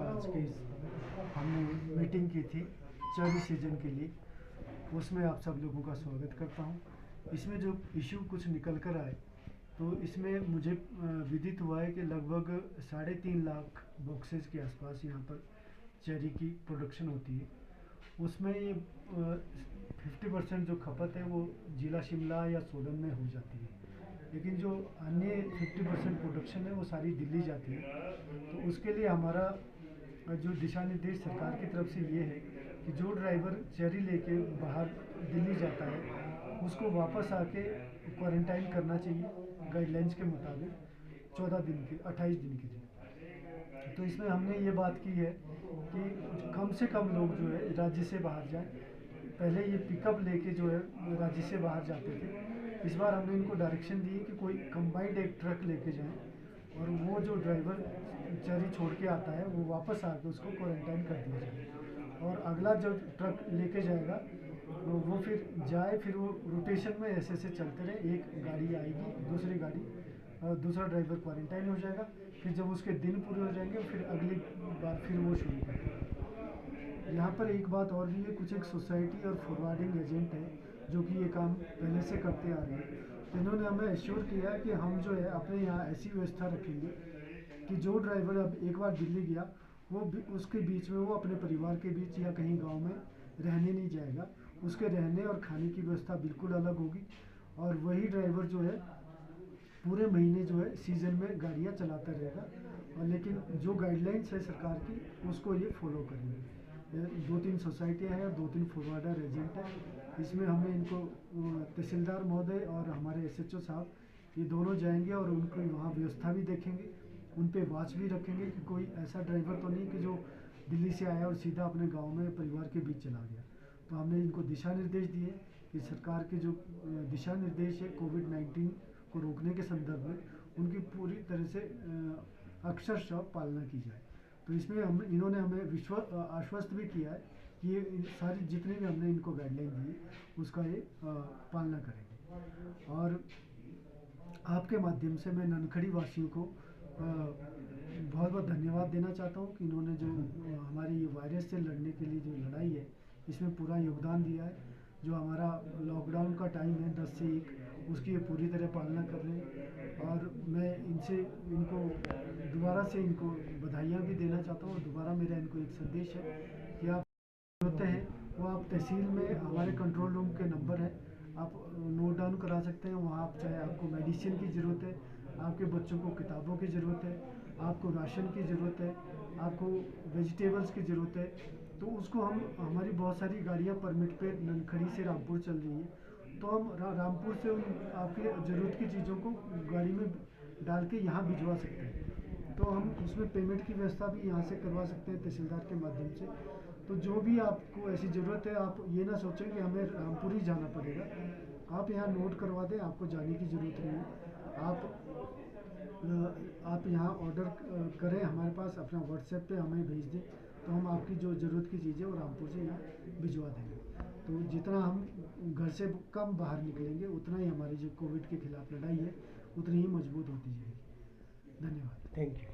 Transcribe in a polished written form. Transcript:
का आज के हमने मीटिंग की थी चेरी सीजन के लिए, उसमें आप सब लोगों का स्वागत करता हूं। इसमें जो इशू कुछ निकल कर आए तो इसमें मुझे विदित हुआ है कि लगभग 3.5 लाख बॉक्सेस के आसपास यहाँ पर चेरी की प्रोडक्शन होती है। उसमें ये 50% जो खपत है वो ज़िला शिमला या सोलन में हो जाती है, लेकिन जो अन्य 50% प्रोडक्शन है वो सारी दिल्ली जाती है। तो उसके लिए हमारा जो दिशा निर्देश सरकार की तरफ से ये है कि जो ड्राइवर चेरी लेके बाहर दिल्ली जाता है उसको वापस आके क्वारंटाइन करना चाहिए गाइडलाइंस के मुताबिक 14 दिन के 28 दिन के लिए। तो इसमें हमने ये बात की है कि कम से कम लोग जो है राज्य से बाहर जाएं। पहले ये पिकअप लेके जो है राज्य से बाहर जाते थे, इस बार हमने इनको डायरेक्शन दी है कि कोई कंबाइंड एक ट्रक लेके जाएं और वो जो ड्राइवर चेरी छोड़ के आता है वो वापस आके उसको क्वारंटाइन कर दिया जाए, और अगला जो ट्रक लेके जाएगा वो फिर जाए, फिर वो रोटेशन में ऐसे ऐसे चलते रहे। एक गाड़ी आएगी, दूसरी गाड़ी, दूसरा ड्राइवर क्वारंटाइन हो जाएगा, फिर जब उसके दिन पूरे हो जाएंगे फिर अगली बार फिर वो शुरू करेगा। यहाँ पर एक बात और भी है, कुछ एक सोसाइटी और फॉरवर्डिंग एजेंट है जो कि ये काम पहले से करते आ रहे हैं। तो इन्होंने हमें एश्योर किया कि हम जो है अपने यहाँ ऐसी व्यवस्था रखेंगे कि जो ड्राइवर अब एक बार दिल्ली गया वो उसके बीच में वो अपने परिवार के बीच या कहीं गांव में रहने नहीं जाएगा। उसके रहने और खाने की व्यवस्था बिल्कुल अलग होगी, और वही ड्राइवर जो है पूरे महीने जो है सीज़न में गाड़ियाँ चलाता रहेगा। और लेकिन जो गाइडलाइंस है सरकार की उसको ये फॉलो करेंगे। 2-3 सोसाइटियाँ हैं और 2-3 फॉरवर्डर एजेंट हैं। इसमें हमें इनको तहसीलदार महोदय और हमारे SHO साहब ये दोनों जाएंगे और उनको वहाँ व्यवस्था भी देखेंगे, उन पे वॉच भी रखेंगे कि कोई ऐसा ड्राइवर तो नहीं कि जो दिल्ली से आया और सीधा अपने गांव में परिवार के बीच चला गया। तो हमने इनको दिशा निर्देश दिए कि सरकार के जो दिशा निर्देश है कोविड-19 को रोकने के संदर्भ में उनकी पूरी तरह से अक्षरशः पालना की जाए। तो इसमें इन्होंने हमें आश्वस्त भी किया है कि ये सारी जितने भी हमने इनको गाइडलाइन दी उसका ये पालना करेंगे। और आपके माध्यम से मैं ननखड़ी वासियों को बहुत बहुत धन्यवाद देना चाहता हूँ कि इन्होंने जो हमारी ये वायरस से लड़ने के लिए जो लड़ाई है इसमें पूरा योगदान दिया है। जो हमारा लॉकडाउन का टाइम है 10 से 1, उसकी ये पूरी तरह पालना कर रहे हैं। और मैं इनको दोबारा से इनको बधाइयाँ भी देना चाहता हूँ। और दोबारा मेरा इनको एक संदेश है कि आप होते हैं वो आप तहसील में हमारे कंट्रोल रूम के नंबर है, आप नोट डाउन करा सकते हैं। वहाँ आप चाहे आपको मेडिसिन की ज़रूरत है, आपके बच्चों को किताबों की ज़रूरत है, आपको राशन की ज़रूरत है, आपको वेजिटेबल्स की ज़रूरत है, तो उसको हमारी बहुत सारी गाड़ियाँ परमिट पे ननखड़ी से रामपुर चल रही है, तो हम रामपुर से उन आपके ज़रूरत की चीज़ों को गाड़ी में डाल के यहाँ भिजवा सकते हैं। तो हम उसमें पेमेंट की व्यवस्था भी यहाँ से करवा सकते हैं तहसीलदार के माध्यम से। तो जो भी आपको ऐसी ज़रूरत है आप ये ना सोचें कि हमें रामपुर ही जाना पड़ेगा, आप यहाँ नोट करवा दें, आपको जाने की ज़रूरत नहीं है। आप यहाँ ऑर्डर करें हमारे पास, अपना व्हाट्सएप पे हमें भेज दें, तो हम आपकी जो ज़रूरत की चीज़ें वो रामपुर से यहाँ भिजवा देंगे। तो जितना हम घर से कम बाहर निकलेंगे उतना ही हमारी जो कोविड के खिलाफ लड़ाई है उतनी ही मजबूत होती जाएगी। धन्यवाद। Thank you.